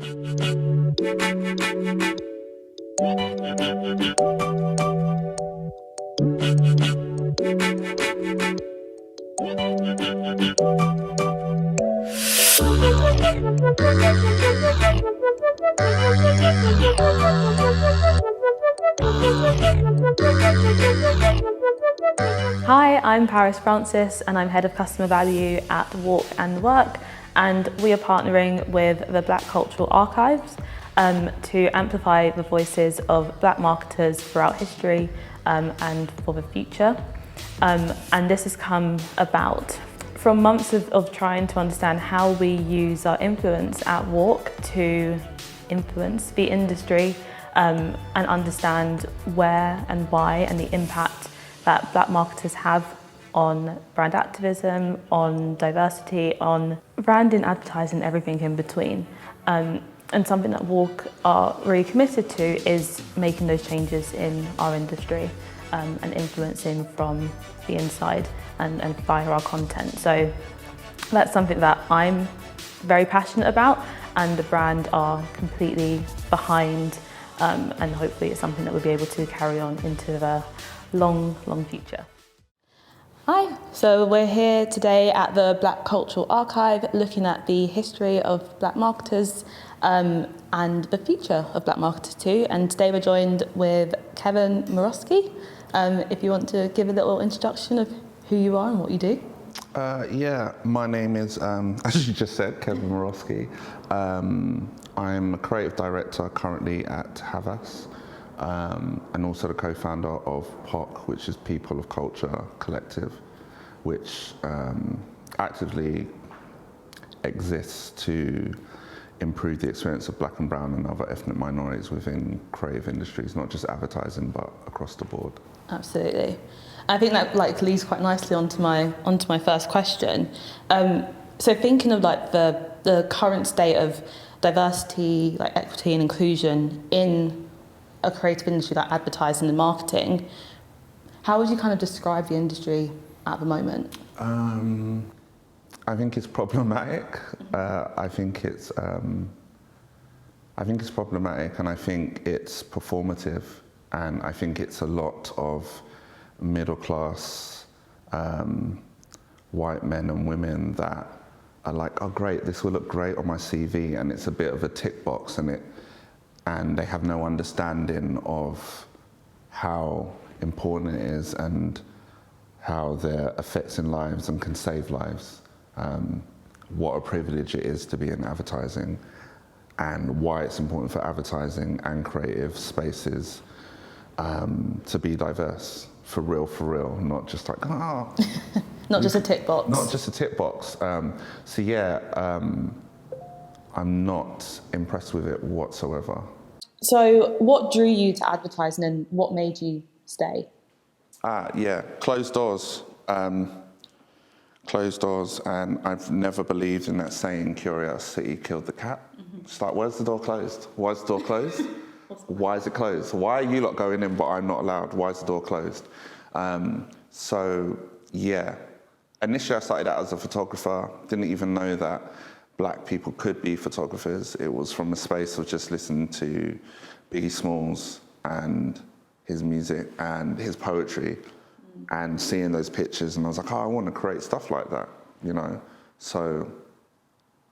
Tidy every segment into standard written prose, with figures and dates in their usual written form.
Hi, I'm Parris and I'm Head of Customer Value at WARC and WARC, and we are partnering with the Black Cultural Archives to amplify the voices of Black marketers throughout history and for the future. And this has come about from months of trying to understand how we use our influence at WARC to influence the industry and understand where and why and the impact that Black marketers have on brand activism, on diversity, on branding, advertising, everything in between. And something that WARC are really committed to is making those changes in our industry and influencing from the inside and via our content. So that's something that I'm very passionate about, and the brand are completely behind, and hopefully it's something that we'll be able to carry on into the long future. Hi, so we're here today at the Black Cultural Archive looking at the history of Black marketers and the future of Black marketers too. And today we're joined with Kevin Morosky. If you want to give a little introduction of who you are and what you do. Yeah, my name is, as you just said, Kevin Morosky. I'm a creative director currently at Havas. And also the co-founder of POC, which is People of Culture Collective, which actively exists to improve the experience of Black and brown and other ethnic minorities within creative industries, not just advertising, but across the board. Absolutely. I think that leads quite nicely onto my first question. So thinking of the current state of diversity, equity and inclusion in a creative industry like advertising and marketing, how would you kind of describe the industry at the moment? I think it's problematic. I think it's problematic, and I think it's performative, and I think it's a lot of middle class white men and women that are like, oh great, this will look great on my CV, and it's a bit of a tick box, and they have no understanding of how important it is and how they're affecting lives and can save lives. What a privilege it is to be in advertising, and why it's important for advertising and creative spaces to be diverse, for real, not just like, oh. Not just a tick box. Not just a tick box. So yeah, I'm not impressed with it whatsoever. So what drew you to advertising and what made you stay? Yeah, closed doors. Closed doors, and I've never believed in that saying, curiosity killed the cat. Mm-hmm. It's like, where's the door closed? Why is the door closed? Why is it closed? Why are you lot going in but I'm not allowed? Why is the door closed? So yeah, initially I started out as a photographer, didn't even know that Black people could be photographers. It was from a space of just listening to Biggie Smalls and his music and his poetry and seeing those pictures, and I was like, oh, I want to create stuff like that, you know? So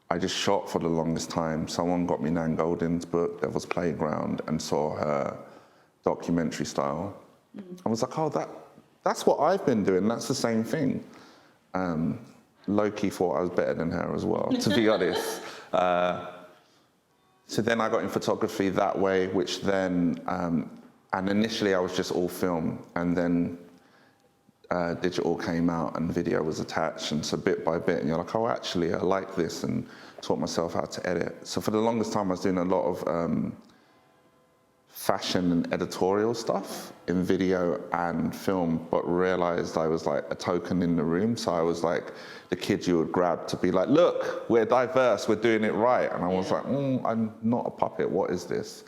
I just shot for the longest time. Someone got me Nan Goldin's book, Devil's Playground, and saw her documentary style. I was like, oh, that's what I've been doing, that's the same thing. Low-key thought I was better than her as well, to be honest. So then I got in photography that way, which then, and initially I was just all film, and then digital came out and video was attached, and so bit by bit, and you're like, oh, actually, I like this, and taught myself how to edit. So for the longest time, I was doing a lot of fashion and editorial stuff in video and film, but realized I was like a token in the room. So I was like the kid you would grab to be like, look, we're diverse, we're doing it right. And I was like, I'm not a puppet, what is this?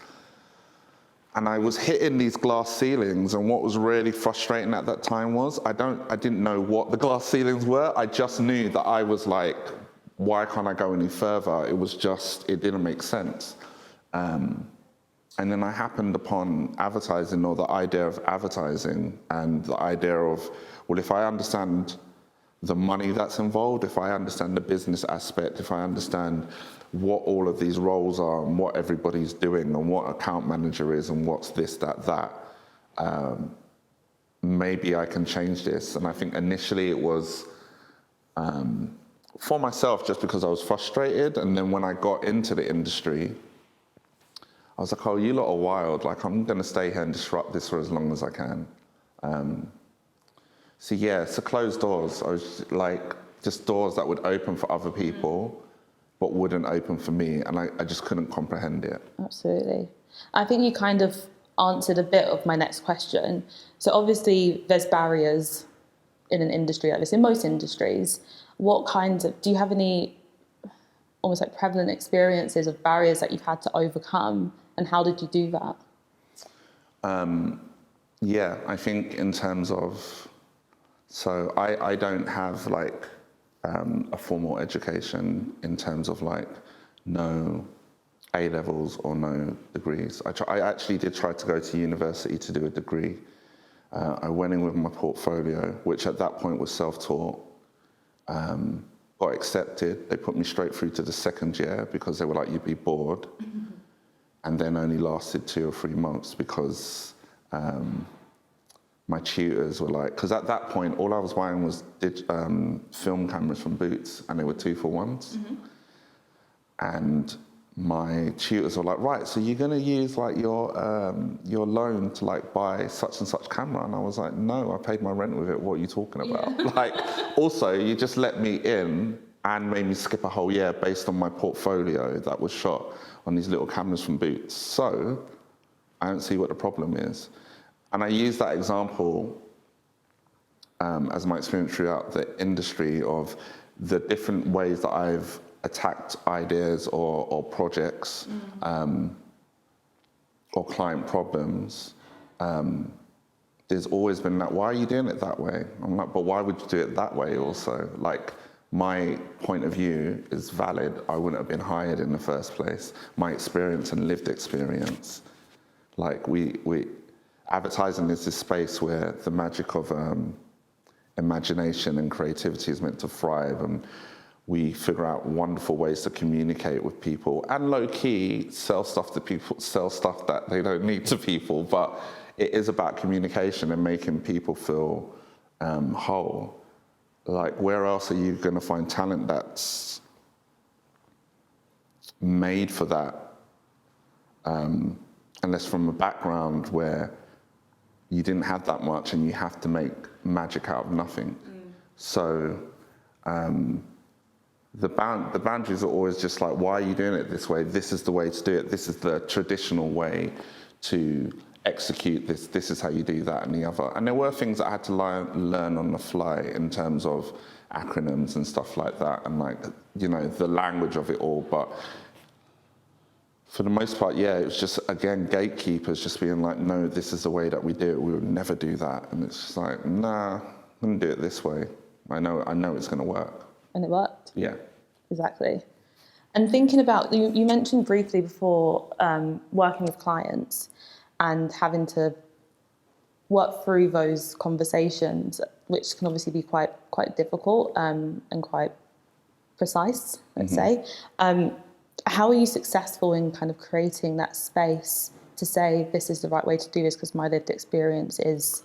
And I was hitting these glass ceilings, and what was really frustrating at that time was I didn't know what the glass ceilings were. I just knew that I was like why can't I go any further? It was just, it didn't make sense. And then I happened upon advertising, or the idea of advertising, and the idea of, well, if I understand the money that's involved, if I understand the business aspect, if I understand what all of these roles are and what everybody's doing and what account manager is and what's this, that, maybe I can change this. And I think initially it was for myself, just because I was frustrated. And then when I got into the industry, I was like, oh, you lot are wild. Like, I'm going to stay here and disrupt this for as long as I can. So yeah, so closed doors. I was like, just doors that would open for other people, but wouldn't open for me. And I just couldn't comprehend it. Absolutely. I think you kind of answered a bit of my next question. So obviously there's barriers in an industry like this, in most industries. What kinds of, do you have any almost like prevalent experiences of barriers that you've had to overcome, and how did you do that? Yeah, I think in terms of, so I don't have like a formal education in terms of like no A-levels or no degrees. I actually did try to go to university to do a degree. I went in with my portfolio, which at that point was self-taught, got accepted. They put me straight through to the second year because they were like, you'd be bored. And then only lasted 2 or 3 months because my tutors were like, because at that point, all I was buying was film cameras from Boots, and they were 2-for-1s. And my tutors were like, right, so you're going to use like your loan to like buy such and such camera? And I was like, no, I paid my rent with it. What are you talking about? Yeah. Like, also, you just let me in and made me skip a whole year based on my portfolio that was shot on these little cameras from Boots. So I don't see what the problem is. And I use that example as my experience throughout the industry of the different ways that I've attacked ideas or projects or client problems. There's always been that, why are you doing it that way? I'm like, but why would you do it that way also? Like, my point of view is valid. I wouldn't have been hired in the first place. My experience and lived experience. Like, advertising is this space where the magic of imagination and creativity is meant to thrive, and we figure out wonderful ways to communicate with people and low-key sell stuff to people, sell stuff that they don't need to people, but it is about communication and making people feel whole. Like, where else are you going to find talent that's made for that? Unless from a background where you didn't have that much and you have to make magic out of nothing. So the boundaries are always just like, why are you doing it this way? This is the way to do it. This is the traditional way to execute this. This is how you do that and the other. And there were things that I had to learn on the fly in terms of acronyms and stuff like that, and like, you know, the language of it all. But for the most part, yeah, it was just, again, gatekeepers just being like, no, this is the way that we do it. We would never do that. And it's just like, nah, I'm going to do it this way. I know it's going to work. And it worked. Yeah. Exactly. And thinking about, you mentioned briefly before working with clients and having to work through those conversations, which can obviously be quite difficult and quite precise, let's say. How are you successful in kind of creating that space to say, this is the right way to do this because my lived experience is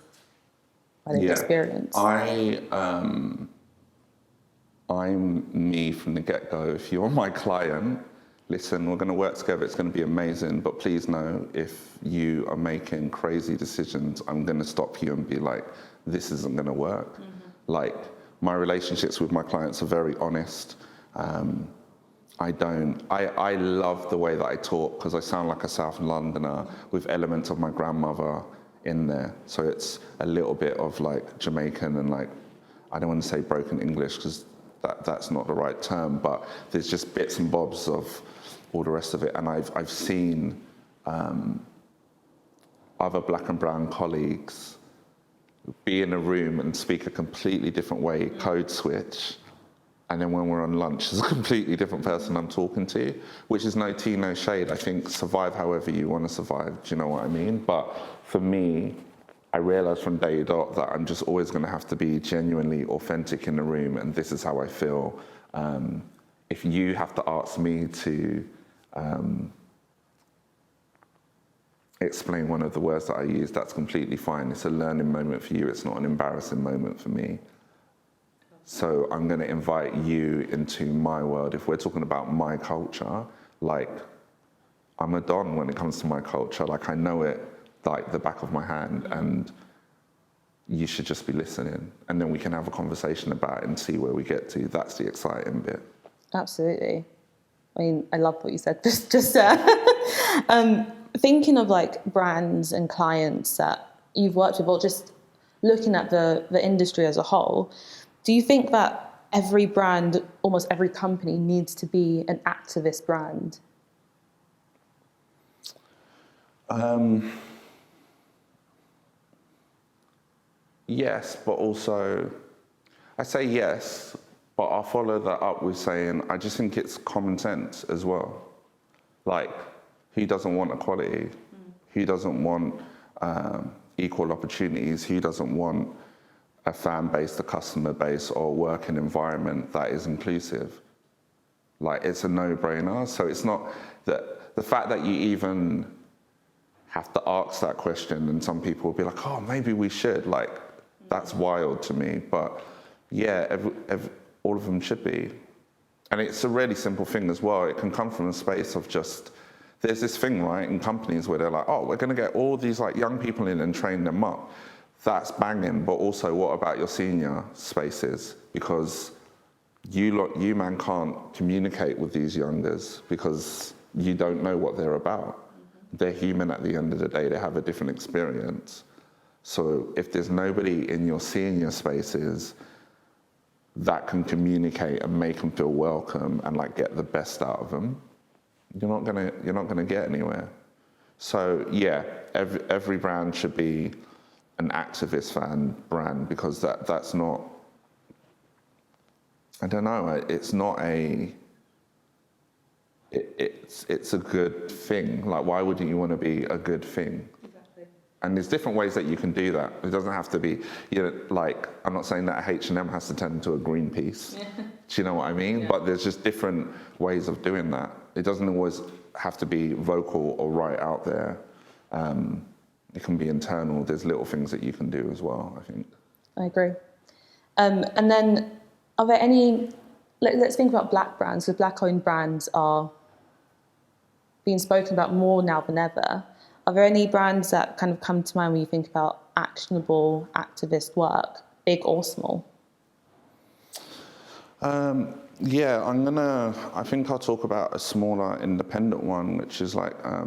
my lived experience? I'm me from the get-go. If you're my client, listen, we're going to work together. It's going to be amazing. But please know, if you are making crazy decisions, I'm going to stop you and be like, this isn't going to work. Like, my relationships with my clients are very honest. I love the way that I talk because I sound like a South Londoner with elements of my grandmother in there. So it's a little bit of like Jamaican and like, I don't want to say broken English because that's not the right term, but there's just bits and bobs of all the rest of it. And I've seen other black and brown colleagues be in a room and speak a completely different way, code switch, And then when we're on lunch, it's a completely different person I'm talking to, which is no tea, no shade. I think survive however you want to survive. Do you know what I mean? But for me, I realized from day dot that I'm just always going to have to be genuinely authentic in the room, and this is how I feel. If you have to ask me to explain one of the words that I use, that's completely fine. It's a learning moment for you. It's not an embarrassing moment for me. So I'm going to invite you into my world. If we're talking about my culture, like, I'm a don when it comes to my culture. Like, I know it like the back of my hand, and you should just be listening. And then we can have a conversation about it and see where we get to. That's the exciting bit. Absolutely. I mean, I love what you said just thinking of like brands and clients that you've worked with, or just looking at the industry as a whole, do you think that every brand, almost every company, needs to be an activist brand? Yes, but also, I say yes, but I'll follow that up with saying, I just think it's common sense as well. Like, who doesn't want equality? Who doesn't want equal opportunities? Who doesn't want a fan base, a customer base, or a working environment that is inclusive? Like, it's a no-brainer. So it's not that the fact that you even have to ask that question, and some people will be like, oh, maybe we should. Like, that's wild to me. But yeah, all of them should be. And it's a really simple thing as well. It can come from a space of just, there's this thing, right, in companies where they're like, oh, we're going to get all these like young people in and train them up. That's banging, but also what about your senior spaces? Because you man can't communicate with these youngers because you don't know what they're about. They're human at the end of the day. They have a different experience. So if there's nobody in your senior spaces that can communicate and make them feel welcome and like get the best out of them, you're not gonna get anywhere. So yeah, every brand should be an activist brand, because that's not, I don't know, it's not it's a good thing. Like, why wouldn't you want to be a good thing? Exactly. And there's different ways that you can do that. It doesn't have to be, like, I'm not saying that H&M has to turn into a Greenpeace. Yeah. Do you know what I mean? Yeah. But there's just different ways of doing that. It doesn't always have to be vocal or right out there. It can be internal. There's little things that you can do as well, I think. I agree. And then, are there any, let's think about black brands, because black-owned brands are being spoken about more now than ever. Are there any brands that kind of come to mind when you think about actionable activist work, big or small? Yeah, I think I'll talk about a smaller independent one, which is like, I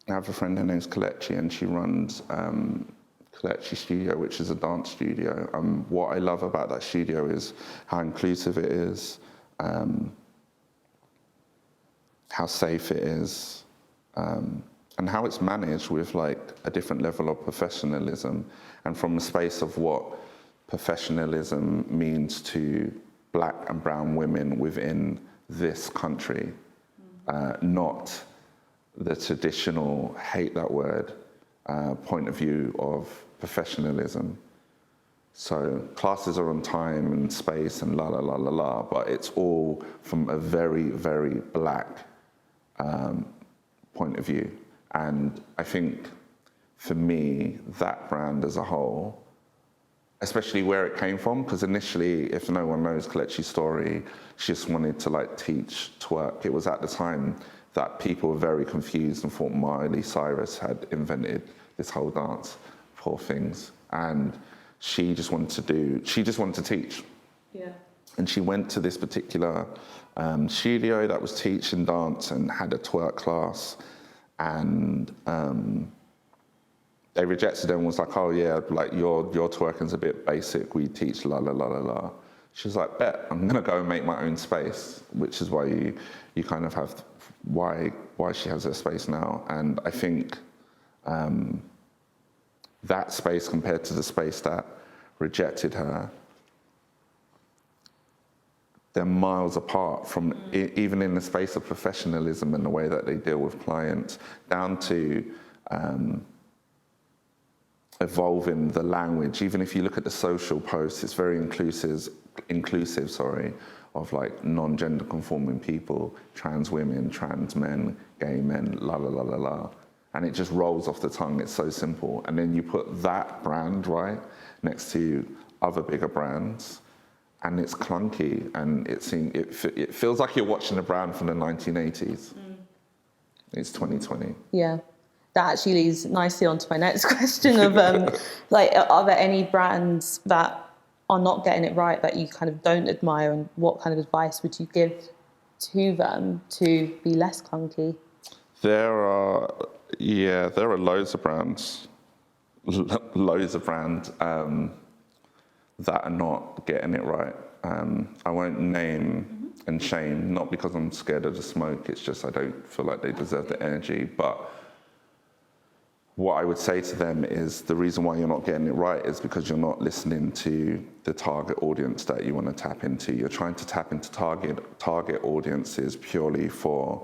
have a friend, her name's Kelechi, and she runs Kelechi Studio, which is a dance studio. What I love about that studio is how inclusive it is, how safe it is, and how it's managed with like a different level of professionalism, and from a space of what professionalism means to black and brown women within this country, not the traditional, hate that word, point of view of professionalism. So classes are on time and space and la la la la la, but it's all from a very, very black point of view. And I think for me, that brand as a whole, especially where it came from, because initially, if no one knows Kelechi's story, she just wanted to like teach twerk. It was at the time that people were very confused and thought Miley Cyrus had invented this whole dance, poor things. And she just wanted to teach. Yeah. And she went to this particular studio that was teaching dance and had a twerk class. And they rejected her and was like, oh yeah, like your twerking's a bit basic, we teach la la la la la. She was like, bet, I'm gonna go and make my own space, which is why you kind of have, why she has her space now. And I think that space compared to the space that rejected her, they're miles apart from, even in the space of professionalism and the way that they deal with clients, down to evolving the language. Even if you look at the social posts, it's very inclusive, of like non-gender conforming people, trans women, trans men, gay men, la la la la la. And it just rolls off the tongue, it's so simple. And then you put that brand, right, next to other bigger brands, and it's clunky, and it feels like you're watching a brand from the 1980s. It's 2020. Yeah. That actually leads nicely on to my next question of, like, are there any brands that are not getting it right that you kind of don't admire, and what kind of advice would you give to them to be less clunky? There are loads of brands, that are not getting it right. I won't name and shame, not because I'm scared of the smoke, it's just I don't feel like they deserve the energy. But what I would say to them is the reason why you're not getting it right is because you're not listening to the target audience that you want to tap into. You're trying to tap into target audiences purely for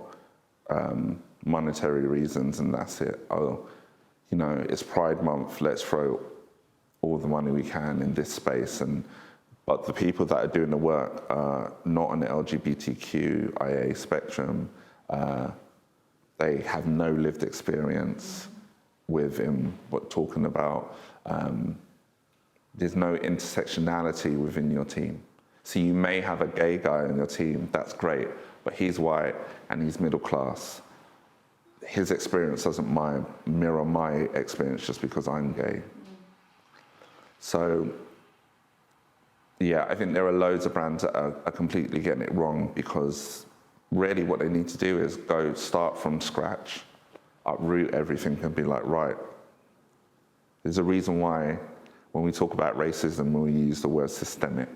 monetary reasons, and that's it. Oh, you know, it's Pride Month, let's throw all the money we can in this space. But the people that are doing the work are not on the LGBTQIA spectrum. They have no lived experience with talking about. There's no intersectionality within your team. So you may have a gay guy on your team, that's great, but he's white and he's middle class. His experience doesn't mirror my experience just because I'm gay. So, yeah, I think there are loads of brands that are completely getting it wrong, because really what they need to do is start from scratch, uproot everything and be like, right, there's a reason why when we talk about racism, we use the word systemic.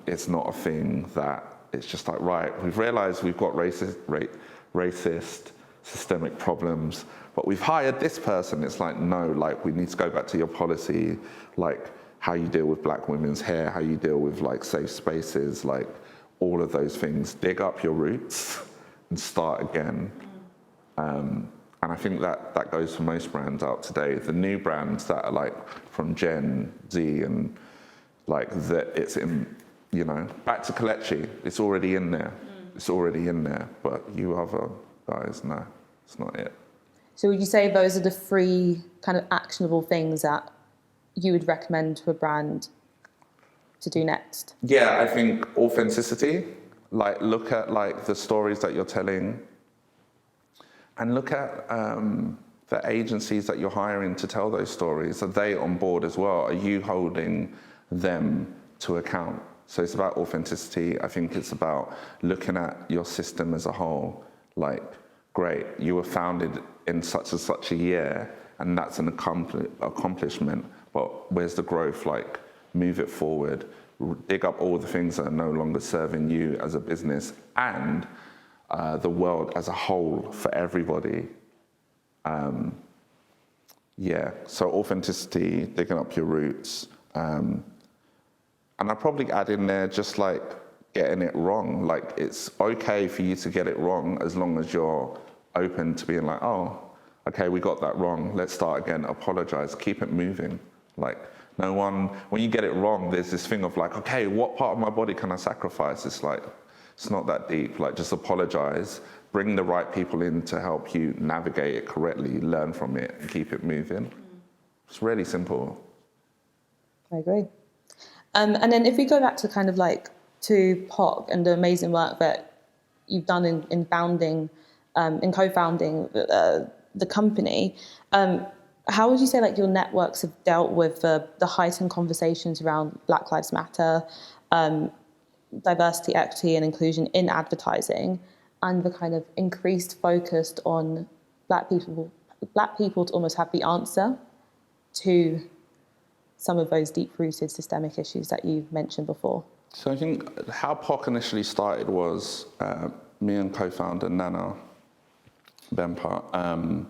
It's not a thing that it's just like, right, we've realized we've got racist systemic problems, but we've hired this person. It's like, no, like, we need to go back to your policy, like how you deal with black women's hair, how you deal with like safe spaces, like all of those things. Dig up your roots and start again. And I think that goes for most brands out today. The new brands that are like from Gen Z and like that, it's in, you know, back to Kalechi, it's already in there. It's already in there, but you other guys, no, it's not it. So would you say those are the 3 kind of actionable things that you would recommend to a brand to do next? Yeah, I think authenticity, like look at like the stories that you're telling, and look at the agencies that you're hiring to tell those stories. Are they on board as well? Are you holding them to account? So it's about authenticity. I think it's about looking at your system as a whole. Like, great, you were founded in such and such a year, and that's an accomplishment, but where's the growth? Like, move it forward, dig up all the things that are no longer serving you as a business and the world as a whole for everybody. Yeah, so authenticity, digging up your roots. And I'd probably add in there just like getting it wrong. Like, it's okay for you to get it wrong as long as you're open to being like, oh, okay, we got that wrong. Let's start again, apologize, keep it moving. Like, no one, when you get it wrong, there's this thing of like, okay, what part of my body can I sacrifice? It's like, it's not that deep. Like, just apologize, bring the right people in to help you navigate it correctly, learn from it, and keep it moving. It's really simple. I agree. And then if we go back to kind of like to POC and the amazing work that you've done in founding, in co-founding the company, how would you say like your networks have dealt with the heightened conversations around Black Lives Matter, diversity, equity and inclusion in advertising, and the kind of increased focus on black people to almost have the answer to some of those deep-rooted systemic issues that you mentioned before? So I think how POC initially started was me and co-founder Nana Bempa.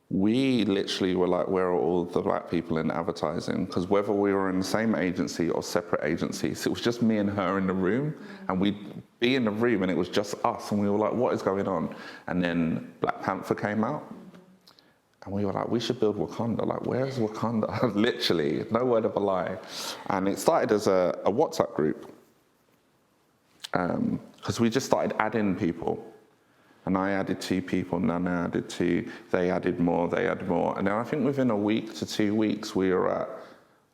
we literally were like, where are all the black people in advertising? Because whether we were in the same agency or separate agencies, it was just me and her in the room, and we'd be in the room and it was just us, and we were like, what is going on? And then Black Panther came out, and we were like, we should build Wakanda. Like, where's Wakanda? Literally, no word of a lie. And it started as a WhatsApp group, because we just started adding people. And I added 2 people, Nana added 2, they added more. And then I think within a week to 2 weeks, we were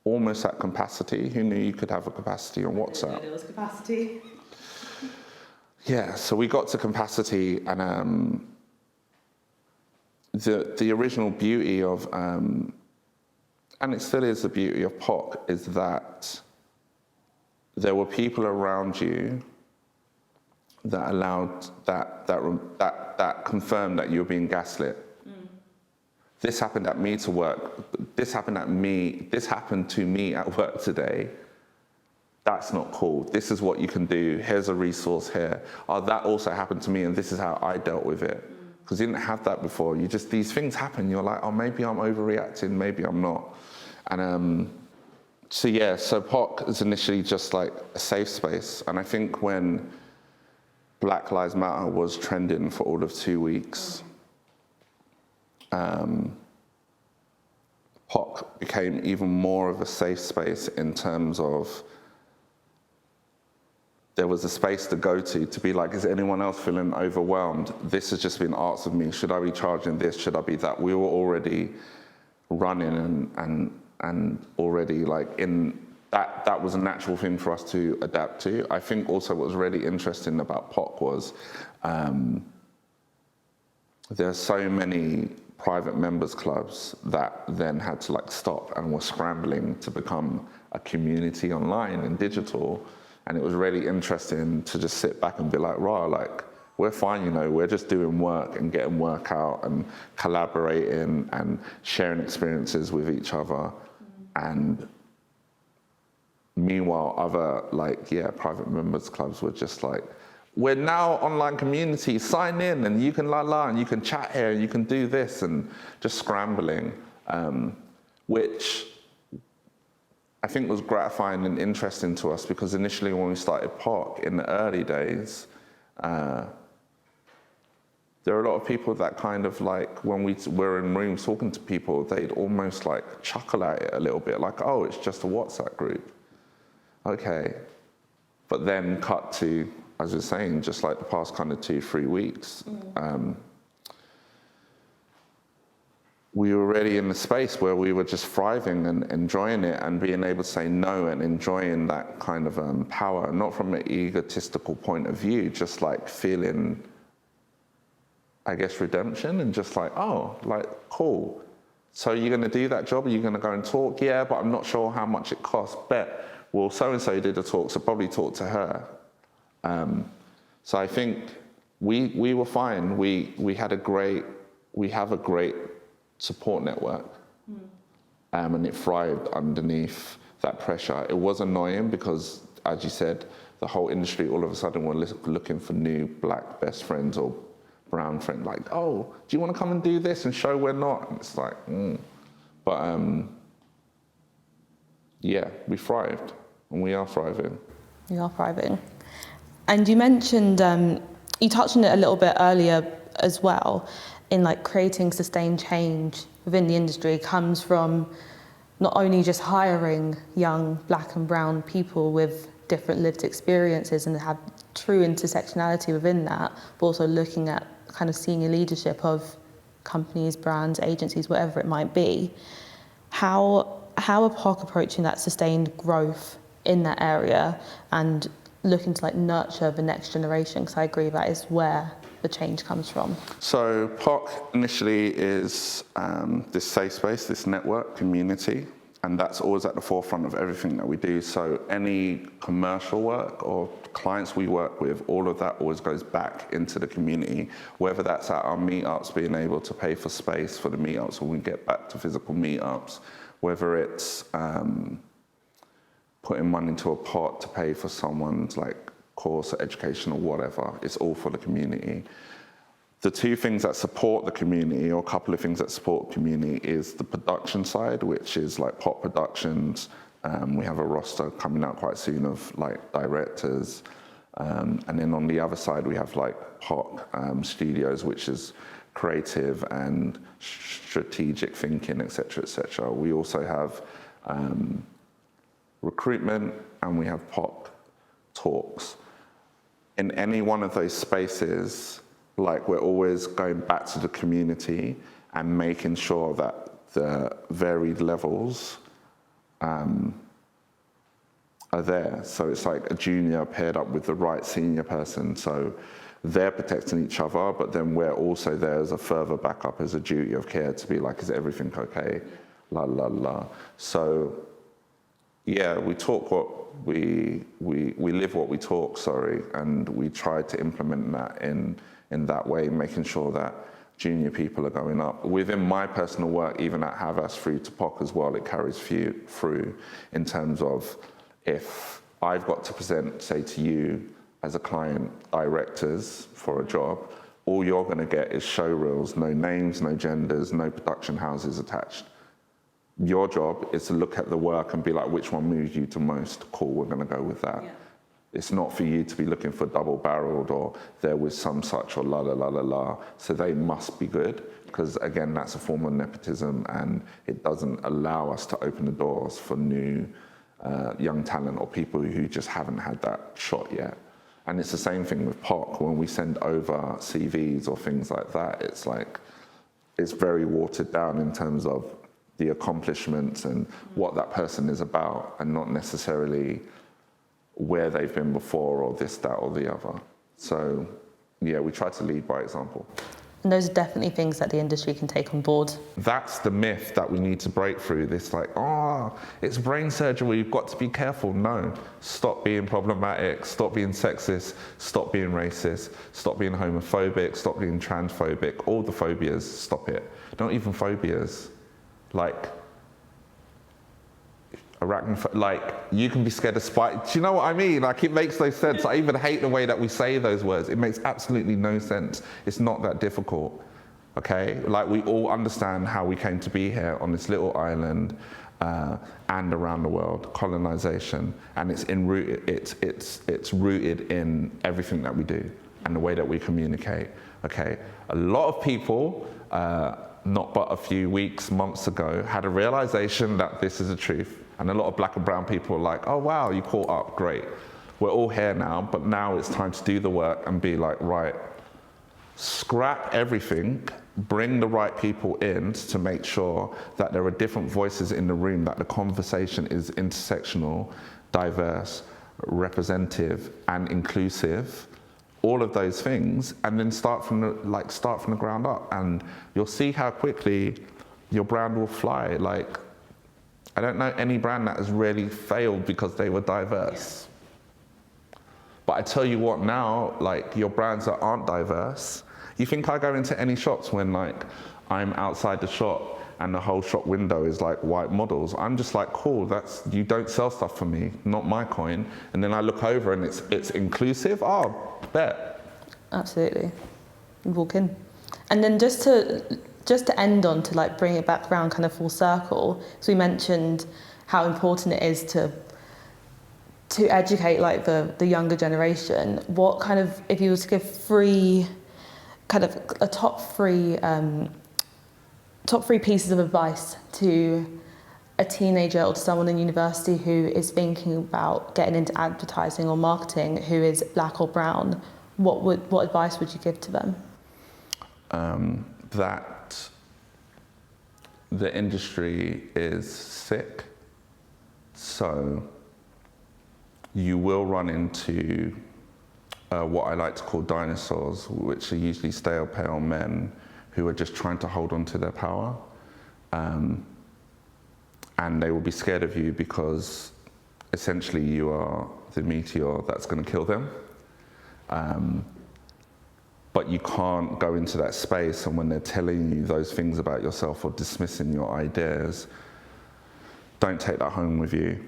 almost at capacity. Who knew you could have a capacity on WhatsApp? There was capacity. Yeah, so we got to capacity, and the original beauty of, and it still is the beauty of POC, is that there were people around you that allowed that confirmed that you were being gaslit. This happened at me to work. This happened to me at work today. That's not cool. This is what you can do. Here's a resource here. Oh, that also happened to me, and this is how I dealt with it. Because you didn't have that before. These things happen. You're like, oh, maybe I'm overreacting. Maybe I'm not. And so POC is initially just like a safe space. And I think when Black Lives Matter was trending for all of 2 weeks, POC became even more of a safe space in terms of there was a space to go to be like, is anyone else feeling overwhelmed? This has just been asked of me. Should I be charging this? Should I be that? We were already running and already like in that was a natural thing for us to adapt to. I think also what was really interesting about POC was there are so many private members clubs that then had to like stop and were scrambling to become a community online and digital. And it was really interesting to just sit back and be like, right, like, we're fine, we're just doing work and getting work out and collaborating and sharing experiences with each other. And meanwhile, other private members clubs were just like, we're now online community, sign in and you can and you can chat here and you can do this, and just scrambling, which I think was gratifying and interesting to us, because initially when we started POC in the early days, there were a lot of people that kind of like, when we were in rooms talking to people, they'd almost like chuckle at it a little bit, like, oh, it's just a WhatsApp group. Okay. But then cut to, as I was saying, just like the past kind of 2-3 weeks, we were already in a space where we were just thriving and enjoying it and being able to say no and enjoying that kind of power, not from an egotistical point of view, just like feeling, I guess, redemption and just like, oh, like, cool. So you're going to do that job? Are you going to go and talk? Yeah, but I'm not sure how much it costs. Bet. Well, so-and-so did a talk, so probably talk to her. So I think we were fine. We have a great support network, and it thrived underneath that pressure. It was annoying because, as you said, the whole industry all of a sudden were looking for new black best friends or brown friends, like, oh, do you want to come and do this and show we're not? And it's like, But yeah, we thrived, and we are thriving. We are thriving. And you mentioned, you touched on it a little bit earlier as well, in like creating sustained change within the industry comes from not only just hiring young black and brown people with different lived experiences and have true intersectionality within that, but also looking at kind of senior leadership of companies, brands, agencies, whatever it might be. How are POC approaching that sustained growth in that area and looking to like nurture the next generation? Because I agree that is where the change comes from. So POC initially is this safe space, this network community, and that's always at the forefront of everything that we do. So any commercial work or clients we work with, all of that always goes back into the community, whether that's at our meetups, being able to pay for space for the meetups when we get back to physical meetups, whether it's putting money into a pot to pay for someone's like course or education or whatever. It's all for the community. The two things that support the community, or a couple of things that support the community, is the production side, which is like pop productions. We have a roster coming out quite soon of like directors. And then on the other side, we have like POC studios, which is creative and strategic thinking, et cetera, We also have recruitment, and we have POC talks. In any one of those spaces, like, we're always going back to the community and making sure that the varied levels are there. So it's like a junior paired up with the right senior person. So they're protecting each other, but then we're also there as a further backup, as a duty of care, to be like, is everything okay? La, la, la. So, yeah, we talk what we live what we talk, and we try to implement that in that way, making sure that junior people are going up. Within my personal work, even at Havas through to POC as well, it carries through in terms of, if I've got to present, say, to you as a client, directors for a job, all you're going to get is show reels, no names, no genders, no production houses attached. Your job is to look at the work and be like, which one moves you to most? Cool, we're going to go with that. Yeah. It's not for you to be looking for double-barreled, or there was some such, or la la la la la. So they must be good, because again, that's a form of nepotism, and it doesn't allow us to open the doors for new young talent, or people who just haven't had that shot yet. And it's the same thing with POC. When we send over CVs or things like that, it's like, it's very watered down in terms of the accomplishments and what that person is about, and not necessarily where they've been before, or this, that, or the other. So, yeah, we try to lead by example. And those are definitely things that the industry can take on board. That's the myth that we need to break through. This like, it's brain surgery, you've got to be careful. No, stop being problematic, stop being sexist, stop being racist, stop being homophobic, stop being transphobic, all the phobias, stop it. Not even phobias. Like, like, you can be scared of spiders. Do you know what I mean? Like, it makes no sense. I even hate the way that we say those words. It makes absolutely no sense. It's not that difficult, okay? Like, we all understand how we came to be here on this little island and around the world, colonization, and it's rooted in everything that we do and the way that we communicate, okay? A lot of people, not but a few weeks, months ago, had a realization that this is the truth. And a lot of black and brown people are like, oh wow, you caught up, great. We're all here now, but now it's time to do the work and be like, right, scrap everything, bring the right people in to make sure that there are different voices in the room, that the conversation is intersectional, diverse, representative, and inclusive. All of those things, and then start from the ground up, and you'll see how quickly your brand will fly. Like, I don't know any brand that has really failed because they were diverse. Yeah. But I tell you what, now, like, your brands that aren't diverse, you think I go into any shops when, like, I'm outside the shop and the whole shop window is like white models? I'm just like, cool, you don't sell stuff for me, not my coin. And then I look over and it's inclusive. Oh, bet. Absolutely. Walk in. And then just to end on, to like bring it back around kind of full circle, so we mentioned how important it is to educate like the younger generation. What kind of, if you were to give top three pieces of advice to a teenager or to someone in university who is thinking about getting into advertising or marketing, who is black or brown, what advice would you give to them? That the industry is sick, so you will run into what I like to call dinosaurs, which are usually stale, pale men who are just trying to hold on to their power. And they will be scared of you because essentially you are the meteor that's going to kill them. But you can't go into that space, and when they're telling you those things about yourself or dismissing your ideas, don't take that home with you.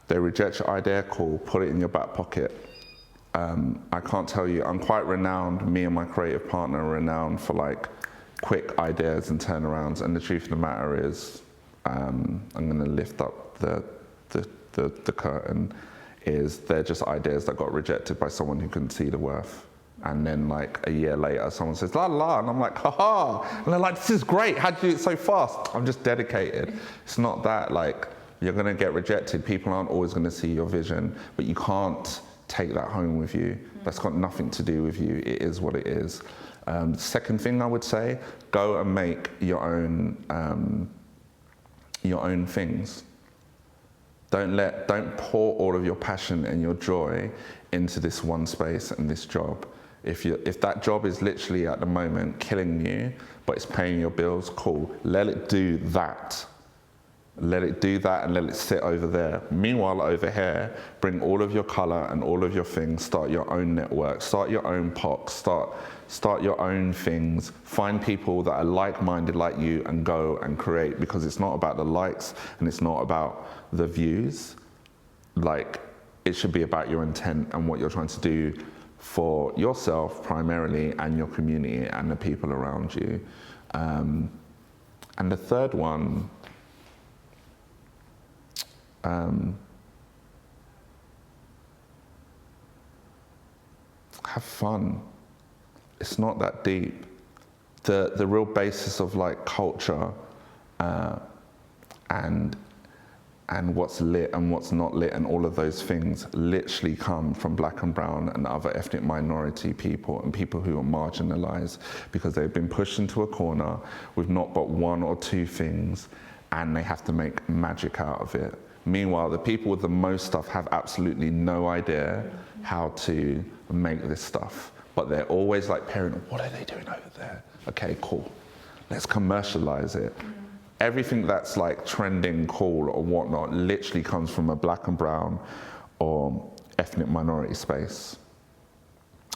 They reject your idea, cool, put it in your back pocket. I can't tell you, I'm quite renowned, me and my creative partner are renowned for like quick ideas and turnarounds, and the truth of the matter is, I'm gonna lift up the curtain, is they're just ideas that got rejected by someone who couldn't see the worth. And then like a year later, someone says, la la, and I'm like, haha. And they're like, this is great, how'd you do it so fast? I'm just dedicated. It's not that, like, you're gonna get rejected. People aren't always gonna see your vision, but you can't take that home with you. That's got nothing to do with you. It is what it is. Second thing I would say, go and make your own things. Don't pour all of your passion and your joy into this one space and this job. If that job is literally at the moment killing you, but it's paying your bills, cool. Let it do that. Let it do that and let it sit over there. Meanwhile, over here, bring all of your color and all of your things, start your own network, start your own POC, start your own things, find people that are like-minded like you and go and create, because it's not about the likes and it's not about the views. Like, it should be about your intent and what you're trying to do for yourself primarily and your community and the people around you. And the third one, have fun. It's not that deep. The real basis of like culture and what's lit and what's not lit and all of those things literally come from Black and brown and other ethnic minority people and people who are marginalized because they've been pushed into a corner with not but one or two things, and they have to make magic out of it. Meanwhile, the people with the most stuff have absolutely no idea how to make this stuff. But they're always like, parent, what are they doing over there? Okay, cool. Let's commercialize it. Everything that's like trending, cool or whatnot literally comes from a Black and brown or ethnic minority space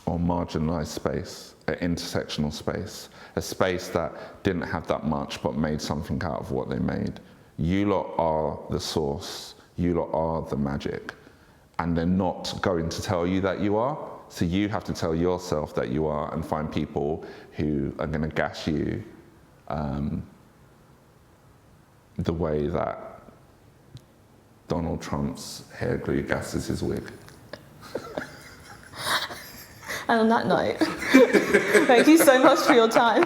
or marginalized space, an intersectional space, a space that didn't have that much but made something out of what they made. You lot are the source, you lot are the magic, and they're not going to tell you that you are, so you have to tell yourself that you are and find people who are gonna gas you the way that Donald Trump's hair glue gasses his wig. And on that note, thank you so much for your time.